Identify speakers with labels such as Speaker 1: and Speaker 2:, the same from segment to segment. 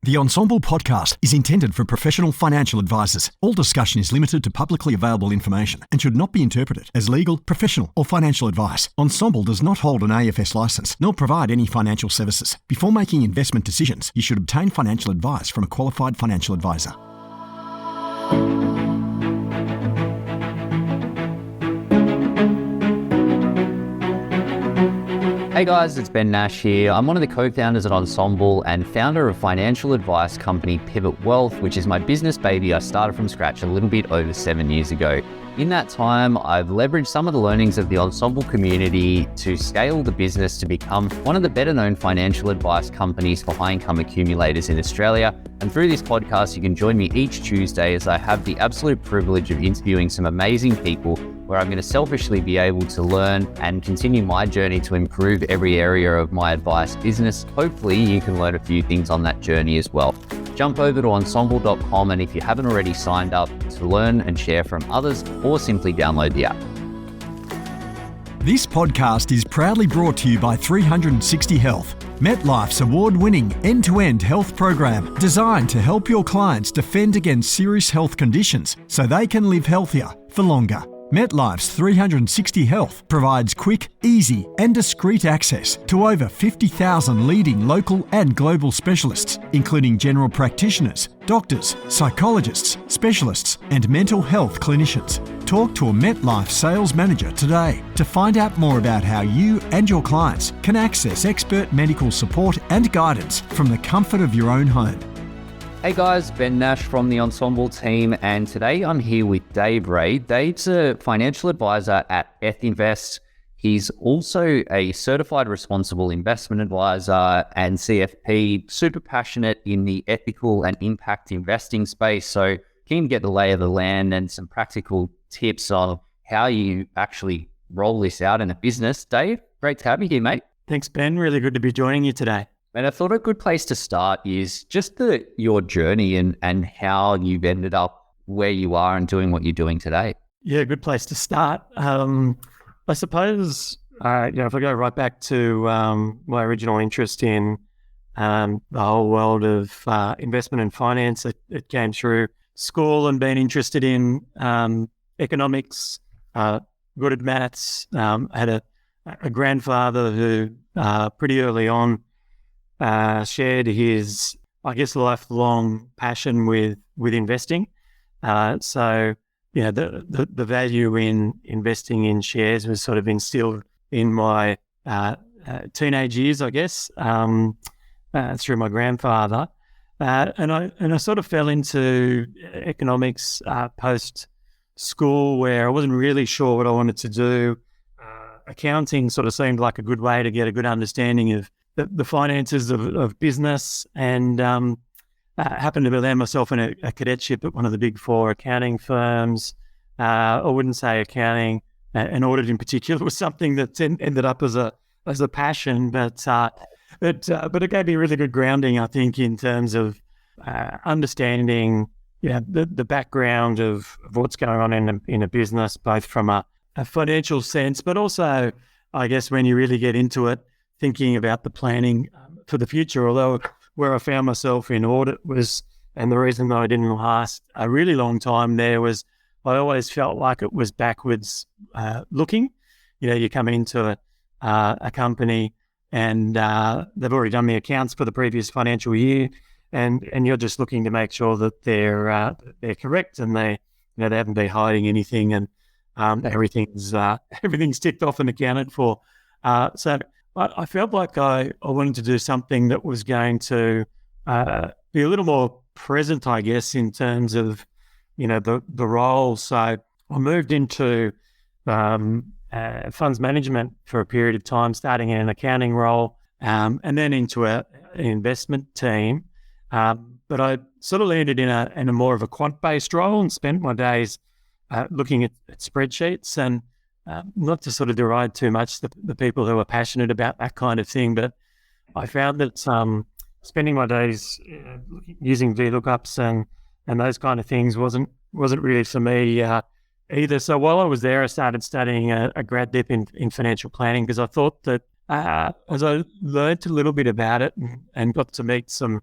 Speaker 1: The Ensemble podcast is intended for professional financial advisors. All discussion is limited to publicly available information and should not be interpreted as legal, professional, or financial advice. Ensemble does not hold an AFS license nor provide any financial services. Before making investment decisions, you should obtain financial advice from a qualified financial advisor.
Speaker 2: Hey guys, it's Ben Nash here. I'm one of the co-founders at Ensemble and founder of financial advice company Pivot Wealth, which is my business baby I started from scratch a little bit over 7 years ago. In that time, I've leveraged some of the learnings of the Ensemble community to scale the business to become one of the better known financial advice companies for high income accumulators in Australia. And through this podcast, you can join me each Tuesday as I have the absolute privilege of interviewing some amazing people where I'm going to selfishly be able to learn and continue my journey to improve every area of my advice business. Hopefully you can learn a few things on that journey as well. Jump over to ensemble.com, and if you haven't already signed up, to learn and share from others, or simply download the app.
Speaker 1: This podcast is proudly brought to you by 360 Health, MetLife's award-winning end-to-end health program designed to help your clients defend against serious health conditions so they can live healthier for longer. MetLife's 360 Health provides quick, easy and discreet access to over 50,000 leading local and global specialists, including general practitioners, doctors, psychologists, specialists and mental health clinicians. Talk to a MetLife sales manager today to find out more about how you and your clients can access expert medical support and guidance from the comfort of your own home.
Speaker 2: Hey guys, Ben Nash from the Ensemble team, and today I'm here with Dave Ray. Dave's a financial advisor at Ethinvest. He's also a certified responsible investment advisor and CFP, super passionate in the ethical and impact investing space. So keen to get the lay of the land and some practical tips on how you actually roll this out in a business. Dave, great to have you here, mate.
Speaker 3: Thanks, Ben. Really good to be joining you today.
Speaker 2: And I thought a good place to start is just your journey and how you've ended up where you are and doing what you're doing today.
Speaker 3: Yeah, good place to start. I suppose, if I go right back to my original interest in the whole world of investment and finance, it came through school and being interested in economics, good at maths. I had a grandfather who pretty early on shared his, lifelong passion with investing. So, the value in investing in shares was sort of instilled in my teenage years, I guess, through my grandfather. And I sort of fell into economics post school, where I wasn't really sure what I wanted to do. Accounting sort of seemed like a good way to get a good understanding of the finances of business, and happened to land myself in a cadetship at one of the big four accounting firms. I wouldn't say accounting and audit in particular was something that ended up as a passion, but it gave me a really good grounding, I think, in terms of understanding the background of what's going on in a business, both from a financial sense, but also, I guess, when you really get into it, thinking about the planning for the future. Although where I found myself in audit was, and the reason that I didn't last a really long time there was, I always felt like it was backwards looking. You come into a company and they've already done the accounts for the previous financial year, and you're just looking to make sure that they're correct and they haven't been hiding anything, and everything's ticked off and accounted for. So I felt like I wanted to do something that was going to be a little more present, I guess, in terms of, the role. So I moved into funds management for a period of time, starting in an accounting role, and then into an investment team. But I sort of landed in a more of a quant-based role and spent my days looking at spreadsheets, and not to sort of deride too much the people who are passionate about that kind of thing, but I found that spending my days using VLOOKUPs and those kind of things wasn't really for me either. So while I was there, I started studying a grad dip in financial planning, because I thought that as I learned a little bit about it and got to meet some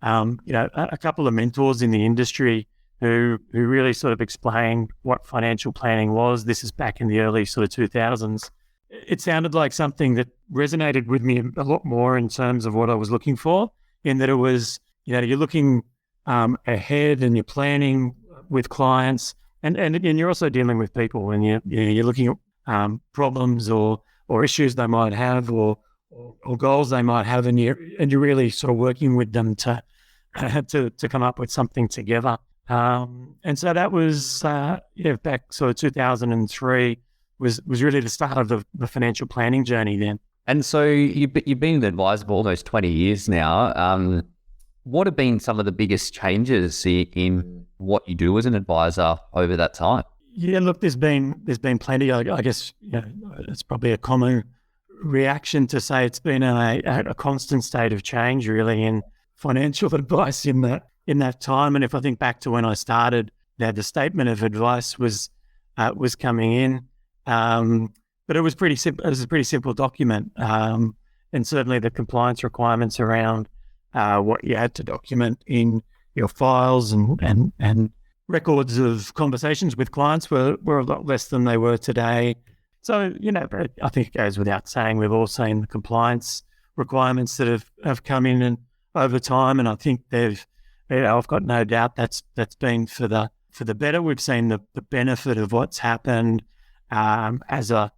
Speaker 3: a couple of mentors in the industry who really sort of explained what financial planning was. This is back in the early sort of 2000s. It sounded like something that resonated with me a lot more in terms of what I was looking for, in that it was, you're looking ahead and you're planning with clients, and you're also dealing with people, and you're looking at problems or issues they might have, or goals they might have, and you're really sort of working with them to come up with something together. And so that was back sort of 2003 was really the start of the financial planning journey then.
Speaker 2: And so you've been an advisor for almost 20 years now. What have been some of the biggest changes in what you do as an advisor over that time?
Speaker 3: Yeah, look, there's been plenty. I guess it's probably a common reaction to say it's been a constant state of change, really, in financial advice in that time. And if I think back to when I started, the statement of advice was coming in, but it was pretty simple. It was a pretty simple document, and certainly the compliance requirements around what you had to document in your files and records of conversations with clients were a lot less than they were today. So, I think it goes without saying, we've all seen the compliance requirements that have come in and over time, and I think I've got no doubt that's been for the better. We've seen the benefit of what's happened as a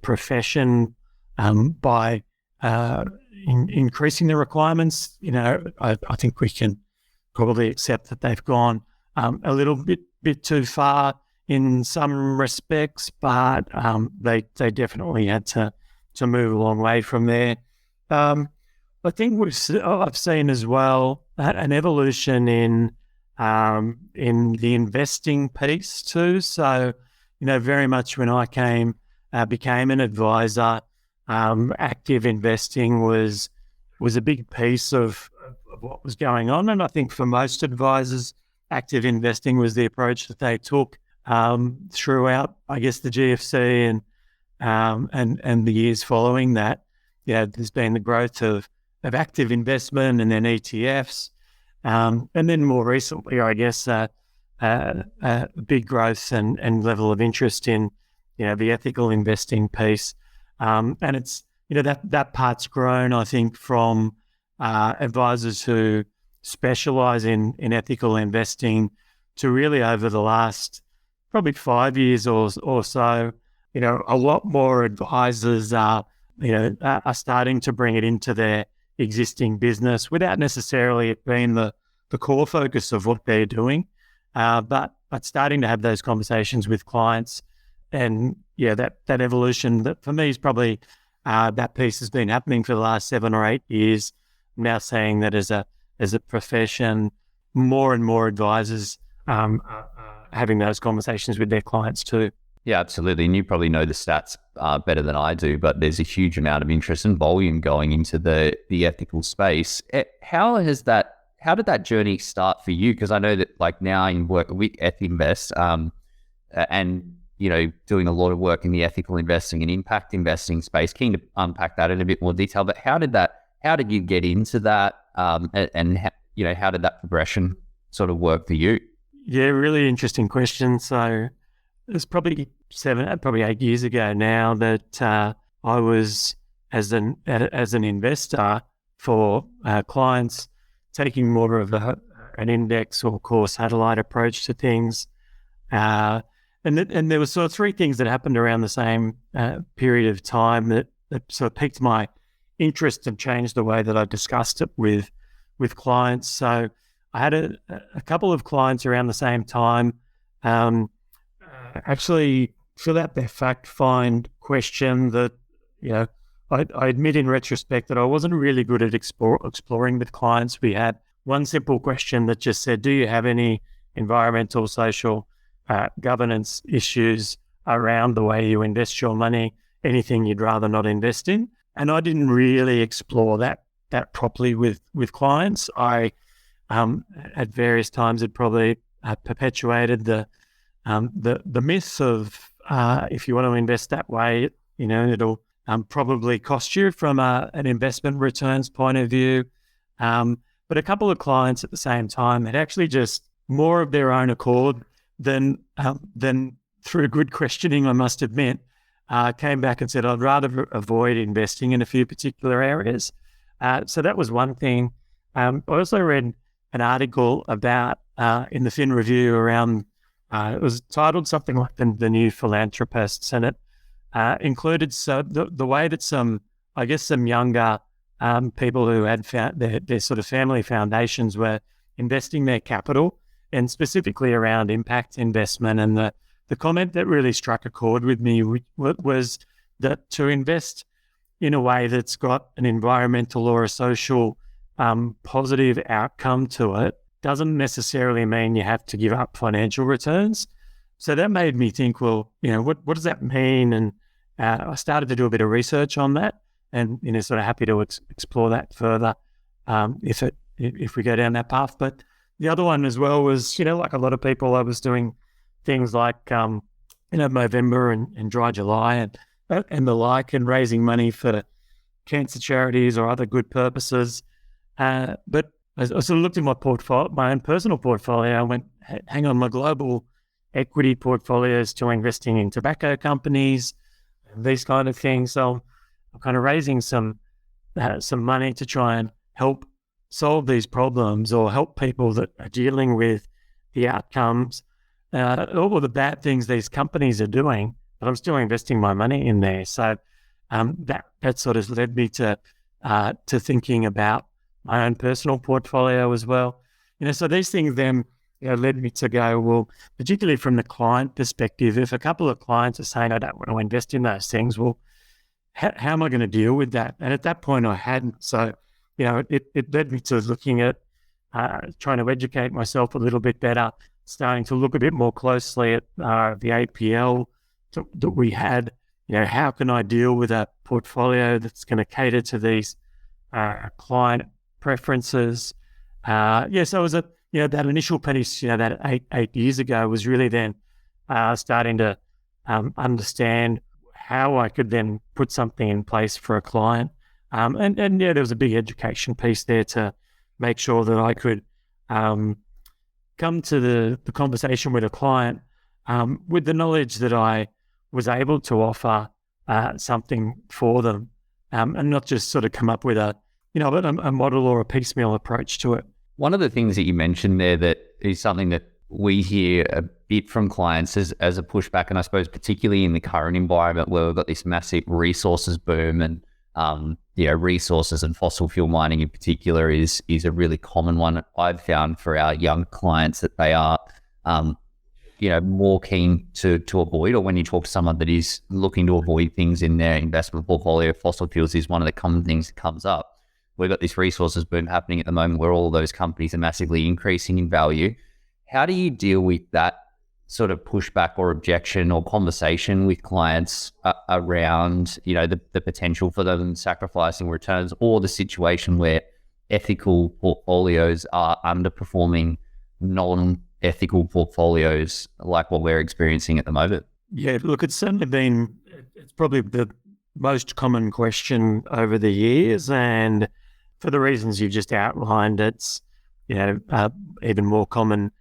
Speaker 3: profession by increasing the requirements. I think we can probably accept that they've gone a little bit too far in some respects, but they definitely had to move a long way from there. I think I've seen as well an evolution in the investing piece too. So, very much when I became an advisor, active investing was a big piece of what was going on. And I think for most advisors, active investing was the approach that they took throughout, I guess, the GFC and the years following that. There's been the growth of active investment and then ETFs, and then more recently, I guess, big growth and level of interest in the ethical investing piece, and it's that part's grown, I think, from advisors who specialize in ethical investing to really over the last probably 5 years or so, a lot more advisors are starting to bring it into their existing business without necessarily it being the core focus of what they're doing, but starting to have those conversations with clients. And that evolution that for me is probably that piece has been happening for the last 7 or 8 years. I'm now saying that as a profession, more and more advisors having those conversations with their clients too.
Speaker 2: Yeah, absolutely. And you probably know the stats better than I do, but there's a huge amount of interest and volume going into the ethical space. How did that journey start for you? Because I know that now you work with Ethinvest and doing a lot of work in the ethical investing and impact investing space. Keen to unpack that in a bit more detail. But how did you get into that? And how did that progression sort of work for you?
Speaker 3: Yeah, really interesting question. So it's probably 8 years ago now that I was as an investor for clients taking more of an index or core satellite approach to things. And there were sort of 3 things that happened around the same period of time that sort of piqued my interest and changed the way that I discussed it with clients. So I had a couple of clients around the same time actually fill out their fact find question that, I admit in retrospect that I wasn't really good at exploring with clients. We had one simple question that just said, do you have any environmental, social, governance issues around the way you invest your money, anything you'd rather not invest in? And I didn't really explore that properly with clients. I, at various times, had probably perpetuated the myth of if you want to invest that way, it'll probably cost you from an investment returns point of view. But a couple of clients at the same time had actually just more of their own accord than through good questioning, I must admit, came back and said, I'd rather avoid investing in a few particular areas. So that was one thing. I also read an article about in the Fin Review around, it was titled something like the New Philanthropists, and it included the way that some younger people who had found their sort of family foundations were investing their capital, and specifically around impact investment. And the comment that really struck a chord with me was that to invest in a way that's got an environmental or a social positive outcome to it doesn't necessarily mean you have to give up financial returns. So that made me think, well, what does that mean? And I started to do a bit of research on that, and sort of happy to explore that further if we go down that path. But the other one as well was, like a lot of people, I was doing things like Movember and Dry July and the like, and raising money for cancer charities or other good purposes. But I sort of looked at my own personal portfolio, and went, hang on, my global equity portfolio is still investing in tobacco companies and these kind of things. So I'm kind of raising some money to try and help solve these problems, or help people that are dealing with the outcomes or the bad things these companies are doing, but I'm still investing my money in there. So that sort of led me to thinking about my own personal portfolio as well. So these things then led me to go, well, particularly from the client perspective, if a couple of clients are saying, I don't want to invest in those things, well, how am I going to deal with that? And at that point I hadn't. So, it led me to looking at trying to educate myself a little bit better, starting to look a bit more closely at the APL that we had. How can I deal with a portfolio that's going to cater to these client preferences? So it was that initial piece, that eight years ago was really then starting to understand how I could then put something in place for a client. And there was a big education piece there to make sure that I could come to the conversation with a client with the knowledge that I was able to offer something for them, and not just sort of come up with a model or a piecemeal approach to it.
Speaker 2: One of the things that you mentioned there that is something that we hear a bit from clients as a pushback, and I suppose particularly in the current environment where we've got this massive resources boom, and resources and fossil fuel mining in particular is a really common one I've found for our young clients, that they are more keen to avoid, or when you talk to someone that is looking to avoid things in their investment portfolio, fossil fuels is one of the common things that comes up. We've got this resources boom happening at the moment where all of those companies are massively increasing in value. How do you deal with that sort of pushback or objection or conversation with clients around, the potential for them sacrificing returns, or the situation where ethical portfolios are underperforming non-ethical portfolios like what we're experiencing at the moment?
Speaker 3: Yeah, look, it's probably the most common question over the years, and for the reasons you've just outlined, it's even more common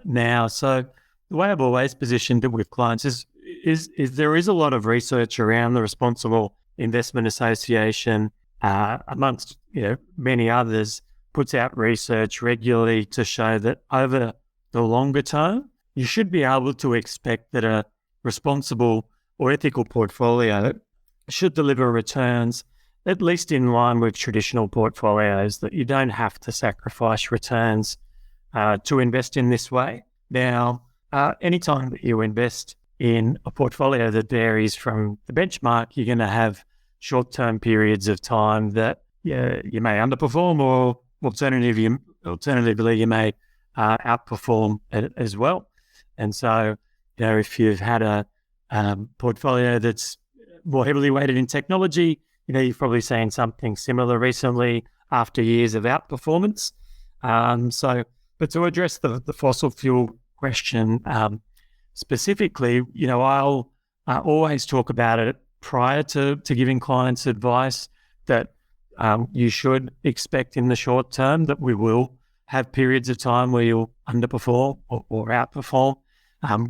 Speaker 3: now. So the way I've always positioned it with clients is there is a lot of research around the Responsible Investment Association, amongst many others, puts out research regularly to show that over the longer term, you should be able to expect that a responsible or ethical portfolio should deliver returns at least in line with traditional portfolios, that you don't have to sacrifice returns to invest in this way. Now, anytime that you invest in a portfolio that varies from the benchmark, you're going to have short-term periods of time that you may underperform, or alternatively you may outperform it as well. And so, if you've had a portfolio that's more heavily weighted in technology, you've probably seen something similar recently after years of outperformance. But to address the fossil fuel question specifically, I'll always talk about it prior to giving clients advice, that you should expect in the short term that we will have periods of time where you'll underperform or outperform.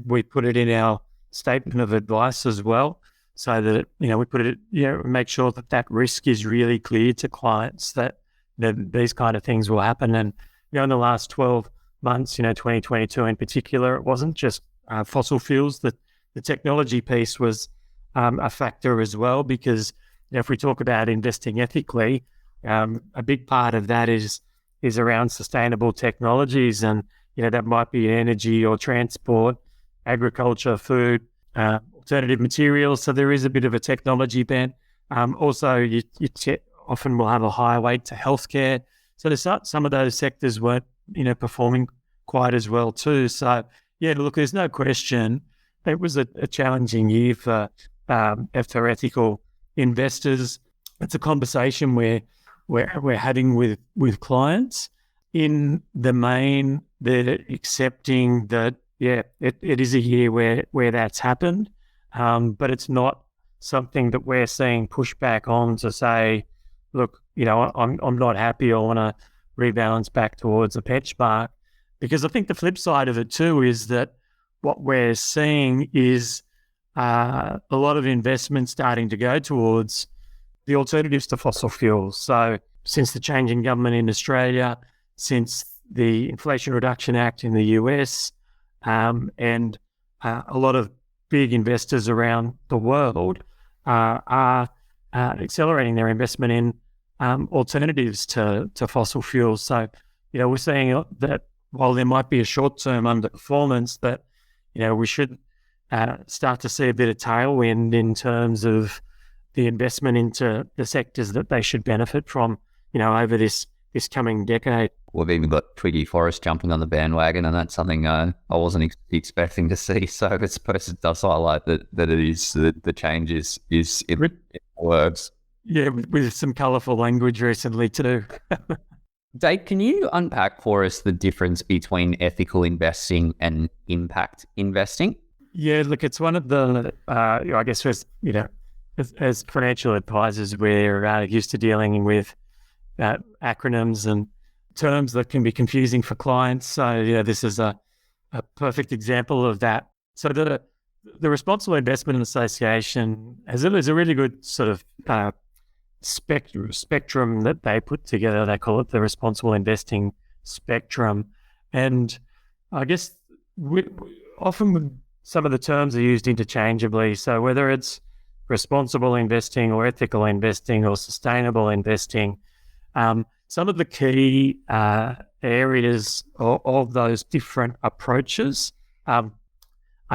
Speaker 3: We put it in our statement of advice as well, so that, we put it, make sure that risk is really clear to clients, that these kind of things will happen. And, in the last 12 months, 2022 in particular, it wasn't just fossil fuels. The technology piece was a factor as well, because if we talk about investing ethically, a big part of that is around sustainable technologies, and that might be energy or transport, agriculture, food, alternative materials. So there is a bit of a technology bent. Also, you often will have a higher weight to healthcare. So there's some of those sectors weren't performing quite as well too. So look, there's no question it was a challenging year for ethical investors. It's a conversation we're having with clients. In the main, they're accepting that, it is a year where that's happened, but it's not something that we're seeing pushback on to say, look, I'm not happy, I want to rebalance back towards a benchmark. Because I think the flip side of it too is that what we're seeing is a lot of investment starting to go towards the alternatives to fossil fuels. So since the change in government in Australia, since the Inflation Reduction Act in the US, and a lot of big investors around the world are accelerating their investment in alternatives to fossil fuels. So, we're seeing that while there might be a short-term underperformance, that, we should start to see a bit of tailwind in terms of the investment into the sectors that they should benefit from, over this coming decade.
Speaker 2: We've even got Twiggy Forrest jumping on the bandwagon, and that's something I wasn't expecting to see. So I suppose it does highlight that it is the change is it works.
Speaker 3: Yeah, with some colourful language recently too.
Speaker 2: Dave, can you unpack for us the difference between ethical investing and impact investing?
Speaker 3: Yeah, look, it's one of the, I guess, as financial advisors, we're used to dealing with acronyms and terms that can be confusing for clients. So, this is a perfect example of that. So the Responsible Investment Association has a really good sort of spectrum that they put together. They call it the Responsible Investing Spectrum. And I guess often some of the terms are used interchangeably. So whether it's responsible investing or ethical investing or sustainable investing, some of the key areas of those different approaches are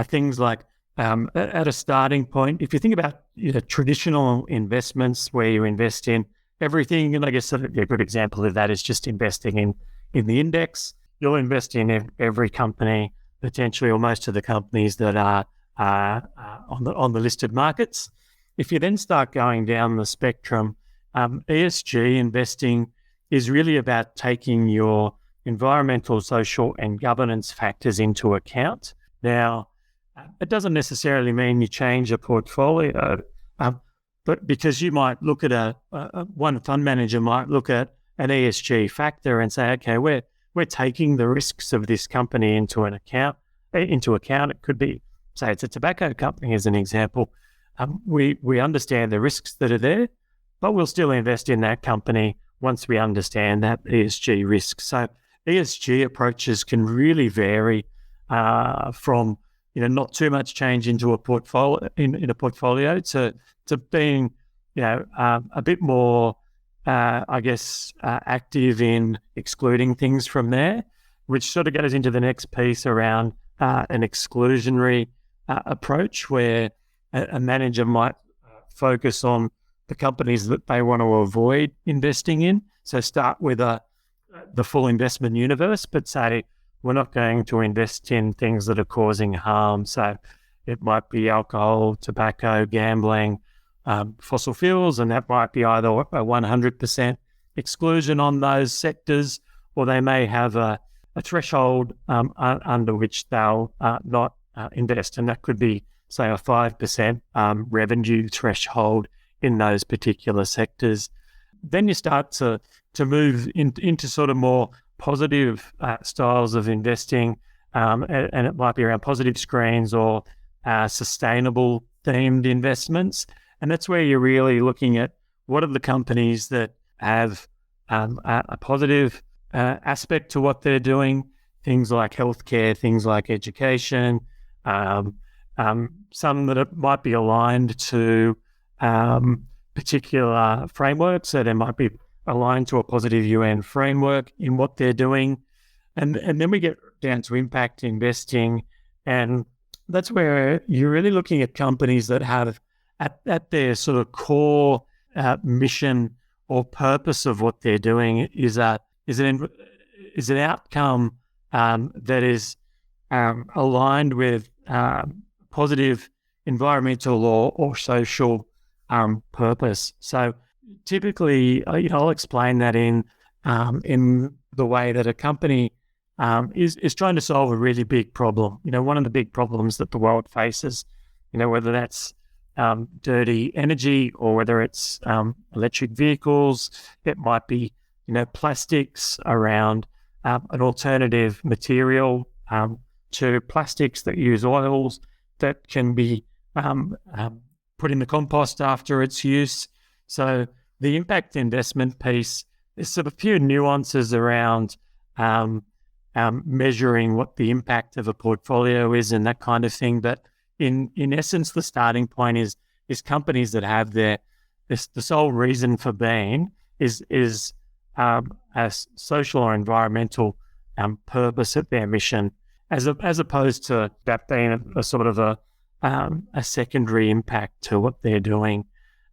Speaker 3: things like, at a starting point, if you think about traditional investments where you invest in everything, and I guess a good example of that is just investing in the index. You'll invest in every company, potentially, or most of the companies that are on the listed markets. If you then start going down the spectrum, ESG investing is really about taking your environmental, social, and governance factors into account. Now, it doesn't necessarily mean you change a portfolio, but because you might look at one fund manager might look at an ESG factor and say, okay, we're taking the risks of this company into account. It could be, say, it's a tobacco company as an example. We understand the risks that are there, but we'll still invest in that company once we understand that ESG risk. So ESG approaches can really vary from not too much change into a portfolio in a portfolio to being a bit more active in excluding things from there, which sort of goes into the next piece around an exclusionary approach where a manager might focus on the companies that they want to avoid investing in. So start with the full investment universe, but say we're not going to invest in things that are causing harm. So it might be alcohol, tobacco, gambling, fossil fuels, and that might be either a 100% exclusion on those sectors, or they may have a threshold under which they'll not invest. And that could be, say, a 5% revenue threshold in those particular sectors. then you start to move into sort of more positive styles of investing, and it might be around positive screens or sustainable themed investments. And that's where you're really looking at what are the companies that have a positive aspect to what they're doing, things like healthcare, things like education, some that might be aligned to particular frameworks. So they might be aligned to a positive UN framework in what they're doing. And then we get down to impact investing. And that's where you're really looking at companies that have at their sort of core mission or purpose of what they're doing is an outcome that is aligned with positive environmental or social purpose. So typically, I'll explain that in the way that a company is trying to solve a really big problem. One of the big problems that the world faces, whether that's dirty energy or whether it's electric vehicles, it might be, plastics around an alternative material to plastics that use oils that can be put in the compost after its use. So the impact investment piece, there's sort of a few nuances around measuring what the impact of a portfolio is and that kind of thing. But in essence, the starting point is companies that have the sole reason for being is a social or environmental purpose at their mission, as opposed to that being a sort of a secondary impact to what they're doing.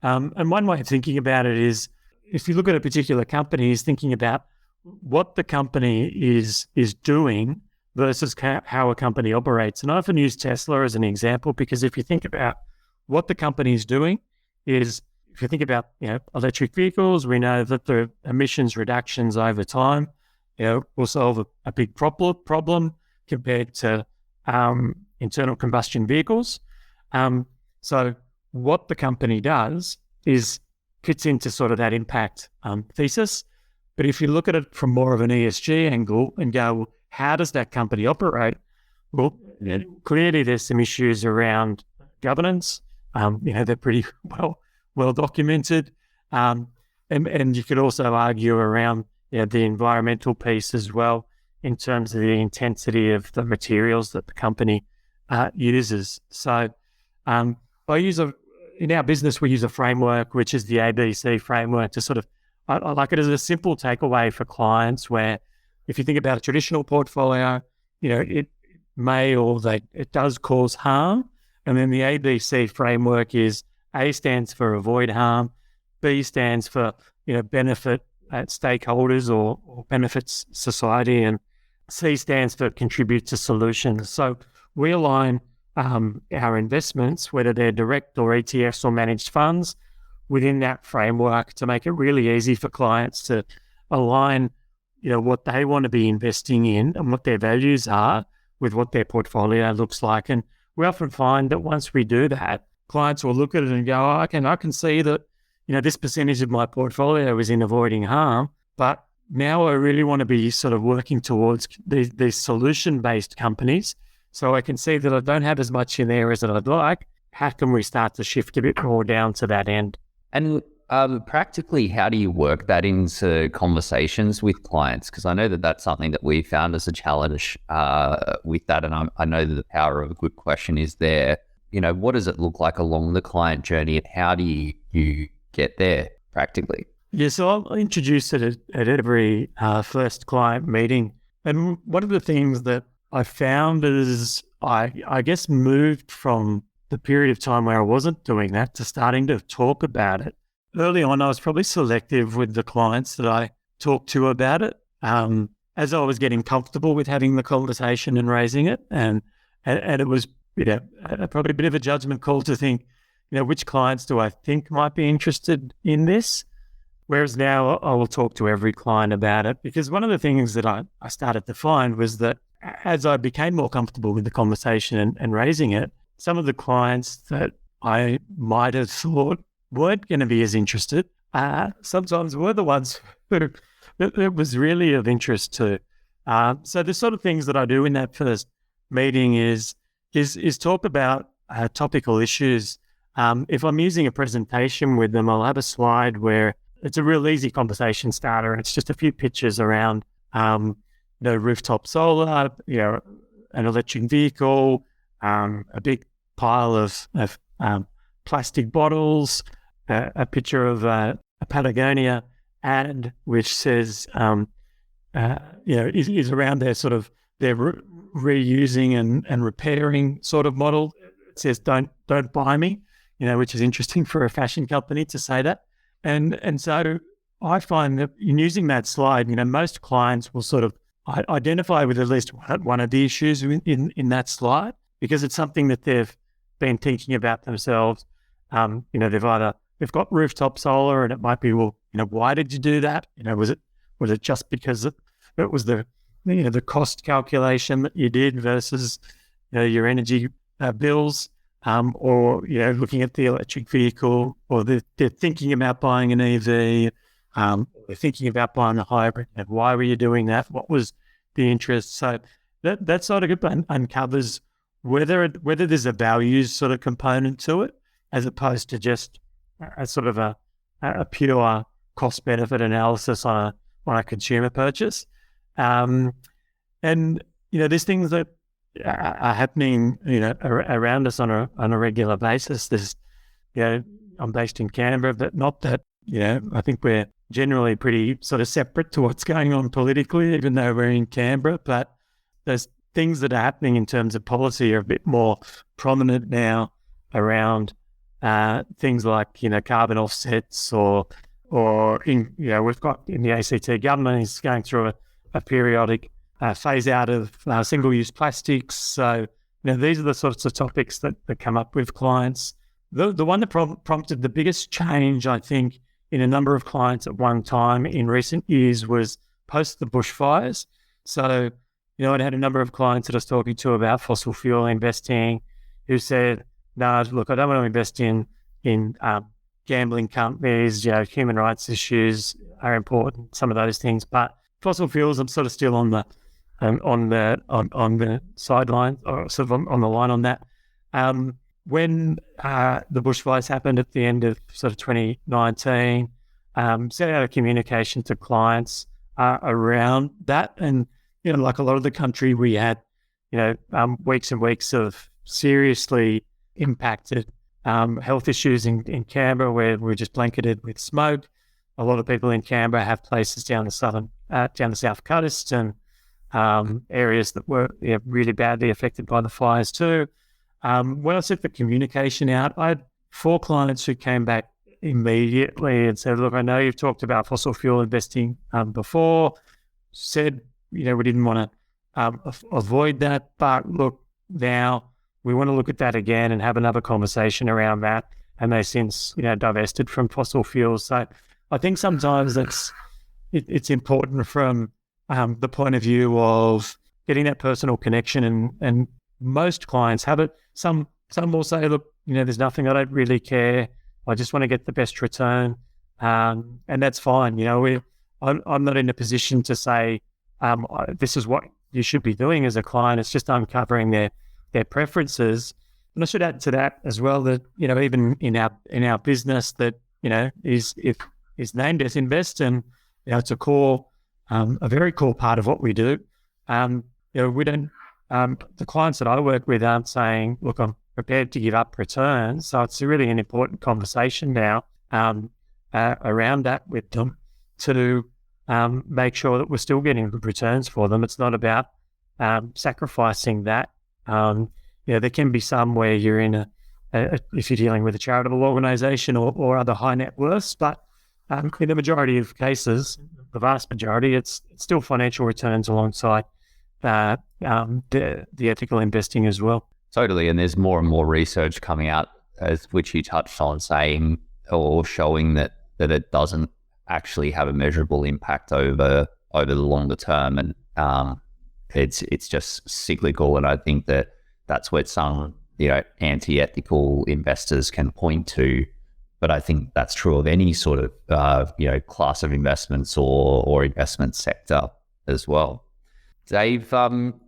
Speaker 3: And one way of thinking about it is, if you look at a particular company, is thinking about what the company is doing versus how a company operates. And I often use Tesla as an example, because if you think about what the company is doing, if you think about electric vehicles, we know that the emissions reductions over time will solve a big problem compared to internal combustion vehicles. So what the company does fits into sort of that impact thesis. But if you look at it from more of an ESG angle and go, well, how does that company operate? Well, clearly there's some issues around governance. They're pretty well documented. And you could also argue around the environmental piece as well, in terms of the intensity of the materials that the company uses. So in our business, we use a framework, which is the ABC framework, to sort of, I like it as a simple takeaway for clients, where if you think about a traditional portfolio, it may it does cause harm. And then the ABC framework is A stands for avoid harm, B stands for, benefit stakeholders or benefits society, and C stands for contribute to solutions. So we align our investments, whether they're direct or ETFs or managed funds, within that framework to make it really easy for clients to align, what they want to be investing in and what their values are with what their portfolio looks like. And we often find that once we do that, clients will look at it and go, I can see that, this percentage of my portfolio is in avoiding harm, but now I really want to be sort of working towards these solution-based companies. So I can see that I don't have as much in there as I'd like. How can we start to shift a bit more down to that end?
Speaker 2: And practically, how do you work that into conversations with clients? Because I know that that's something that we found as a challenge with that. And I know that the power of a good question is there. What does it look like along the client journey, and how do you get there practically?
Speaker 3: Yeah, so I'll introduce it at every first client meeting. And one of the things that I found is I guess moved from the period of time where I wasn't doing that to starting to talk about it. Early on, I was probably selective with the clients that I talked to about it, as I was getting comfortable with having the conversation and raising it. And it was probably a bit of a judgment call to think, which clients do I think might be interested in this? Whereas now I will talk to every client about it, because one of the things that I started to find was that as I became more comfortable with the conversation and raising it, some of the clients that I might have thought weren't going to be as interested sometimes we're the ones who it was really of interest to. So the sort of things that I do in that first meeting is talk about topical issues. If I'm using a presentation with them, I'll have a slide where it's a real easy conversation starter. It's just a few pictures around, rooftop solar, an electric vehicle, a big pile of plastic bottles, a picture of a Patagonia ad, which says, is around their sort of their reusing and repairing sort of model. It says, "Don't buy me," which is interesting for a fashion company to say that. And so I find that in using that slide, most clients will sort of identify with at least one of the issues in that slide, because it's something that they've been thinking about themselves. They've got rooftop solar, and it might be, well, why did you do that? Was it just because it was the cost calculation that you did versus your energy bills, or looking at the electric vehicle, or they're thinking about buying an EV, they're thinking about buying a hybrid. And why were you doing that? What was the interest? So that sort of uncovers whether there's a values sort of component to it, as opposed to just a sort of a pure cost benefit analysis on a consumer purchase. And there's things that are happening around us on a regular basis. There's I'm based in Canberra, but not that I think we're generally pretty sort of separate to what's going on politically, even though we're in Canberra. But there's things that are happening in terms of policy are a bit more prominent now around things like carbon offsets, or we've got in the ACT government is going through a periodic phase out of single-use plastics. So these are the sorts of topics that come up with clients. The one that prompted the biggest change, I think, in a number of clients at one time in recent years was post the bushfires. So I'd had a number of clients that I was talking to about fossil fuel investing who said, "No, look, I don't want to invest in gambling companies. Human rights issues are important, some of those things, but fossil fuels, I'm sort of still on the sideline, or sort of on the line on that." When the bushfires happened at the end of sort of 2019, sent out a communication to clients around that, and like a lot of the country, we had weeks and weeks of seriously impacted health issues in Canberra, where we're just blanketed with smoke. A lot of people in Canberra have places down the south coast, and areas that were really badly affected by the fires too. When I sent the communication out, I had 4 clients who came back immediately and said, "Look, I know you've talked about fossil fuel investing before, said, we didn't want to avoid that, but look, now we want to look at that again and have another conversation around that." And they since, divested from fossil fuels. So I think sometimes it's important from the point of view of getting that personal connection, and most clients have it. Some will say, "Look, there's nothing, I don't really care. I just want to get the best return." And that's fine. I'm not in a position to say, this is what you should be doing as a client. It's just uncovering their preferences. And I should add to that as well that, even in our business that, is named Ethinvest, and, it's a very core part of what we do. We don't, the clients that I work with aren't saying, "Look, I'm prepared to give up returns." So it's really an important conversation now around that with them to make sure that we're still getting good returns for them. It's not about sacrificing that. There can be some where you're in if you're dealing with a charitable organisation or other high net worths, but in the majority of cases, the vast majority, it's still financial returns alongside the ethical investing as well.
Speaker 2: Totally, and there's more and more research coming out, as which you touched on, saying or showing that it doesn't actually have a measurable impact over the longer term, and it's just cyclical. And I think that's where some anti-ethical investors can point to but I think that's true of any sort of class of investments or investment sector as well. Dave,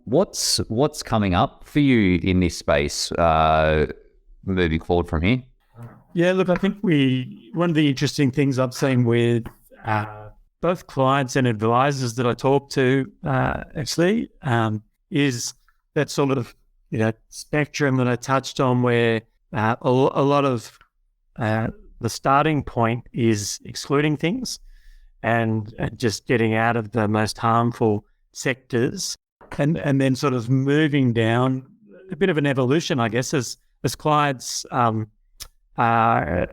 Speaker 2: what's coming up for you in this space moving forward from here?
Speaker 3: Yeah, look, I think one of the interesting things I've seen with both clients and advisors that I talk to is that sort of spectrum that I touched on, where a lot of the starting point is excluding things and just getting out of the most harmful sectors, and then sort of moving down a bit of an evolution, I guess, as clients as I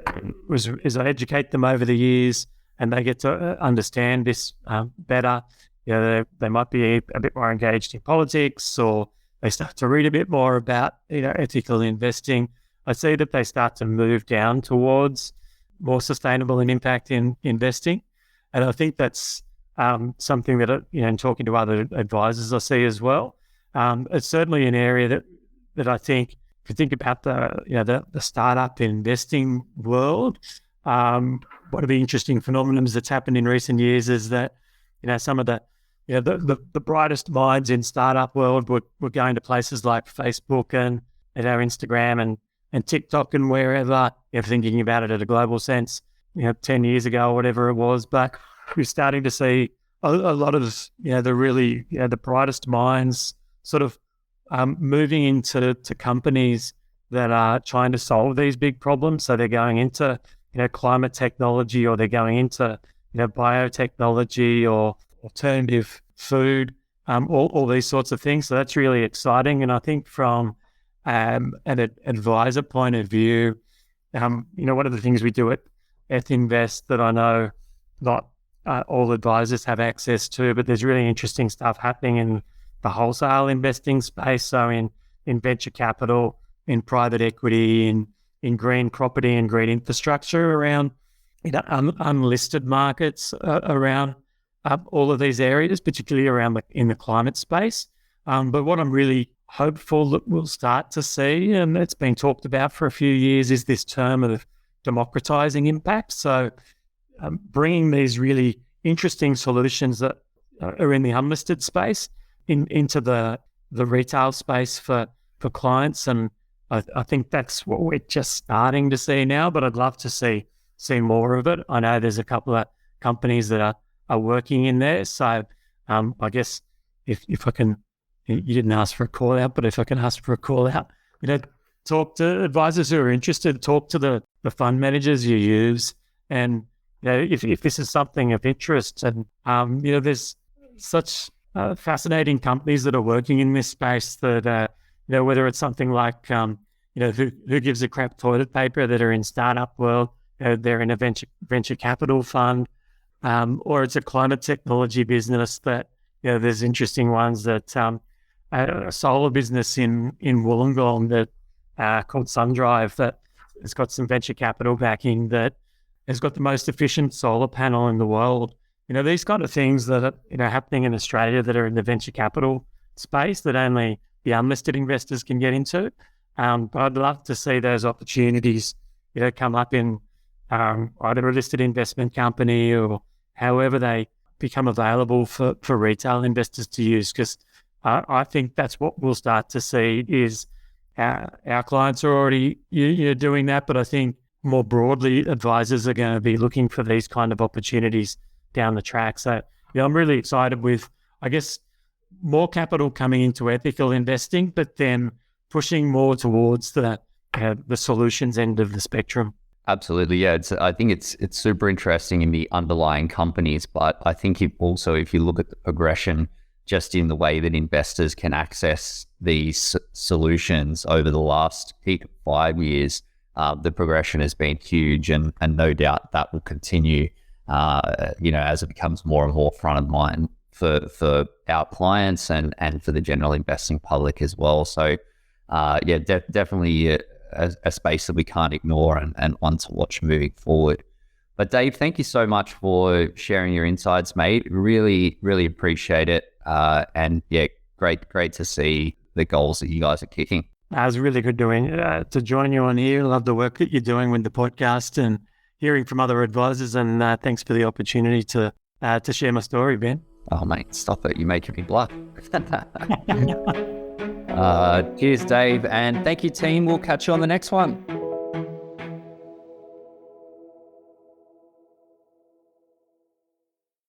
Speaker 3: educate them over the years and they get to understand this better. They might be a bit more engaged in politics, or they start to read a bit more about ethical investing. I see that they start to move down towards more sustainable and impact in investing, and I think that's something that in talking to other advisors I see as well. It's certainly an area that I think, if you think about the startup investing world, one of the interesting phenomena that's happened in recent years is that some of the brightest minds in startup world were going to places like Facebook and Instagram and TikTok and wherever, thinking about it at a global sense, 10 years ago or whatever it was. But we're starting to see a lot of the brightest minds sort of moving into companies that are trying to solve these big problems. So they're going into climate technology, or they're going into biotechnology or alternative food, all these sorts of things. So that's really exciting. And I think from an advisor point of view, one of the things we do at Ethinvest that I know not all advisors have access to, but there's really interesting stuff happening in the wholesale investing space. So in venture capital, in private equity, in green property and green infrastructure, around unlisted markets around all of these areas, particularly around in the climate space. But what I'm really hopeful that we'll start to see, and it's been talked about for a few years, is this term of democratizing impact. So bringing these really interesting solutions that are in the unlisted space into the retail space for clients. And I think that's what we're just starting to see now, but I'd love to see more of it. I know there's a couple of companies that are working in there. So I guess if I can, you didn't ask for a call out, but if I can ask for a call out, talk to advisors who are interested, talk to the fund managers you use. And if this is something of interest, and there's such fascinating companies that are working in this space that whether it's something like who gives a crap toilet paper, that are in startup world, they're in a venture capital fund, or it's a climate technology business that there's interesting ones that a solar business in Wollongong that called SunDrive, that has got some venture capital backing, that has got the most efficient solar panel in the world. These kind of things that are happening in Australia that are in the venture capital space that only the unlisted investors can get into. But I'd love to see those opportunities, come up in either a listed investment company or however they become available for retail investors to use. Because I think that's what we'll start to see is our clients are already doing that, but I think more broadly, advisors are going to be looking for these kind of opportunities down the track. So, I'm really excited with, I guess, more capital coming into ethical investing, but then pushing more towards the solutions end of the spectrum.
Speaker 2: Absolutely, yeah. I think it's super interesting in the underlying companies, but I think if you look at the progression, just in the way that investors can access these solutions over the last 5 years, the progression has been huge, and no doubt that will continue. As it becomes more and more front of mind for our clients and for the general investing public as well. So, definitely a space that we can't ignore and one to watch moving forward. But Dave, thank you so much for sharing your insights, mate. Really, really appreciate it. And yeah, great to see the goals that you guys are kicking.
Speaker 3: It was really good to join you on here. Love the work that you're doing with the podcast, and hearing from other advisors, and thanks for the opportunity to share my story, Ben.
Speaker 2: Oh, mate, stop it. You're making me blush. Cheers, Dave. And thank you, team. We'll catch you on the next one.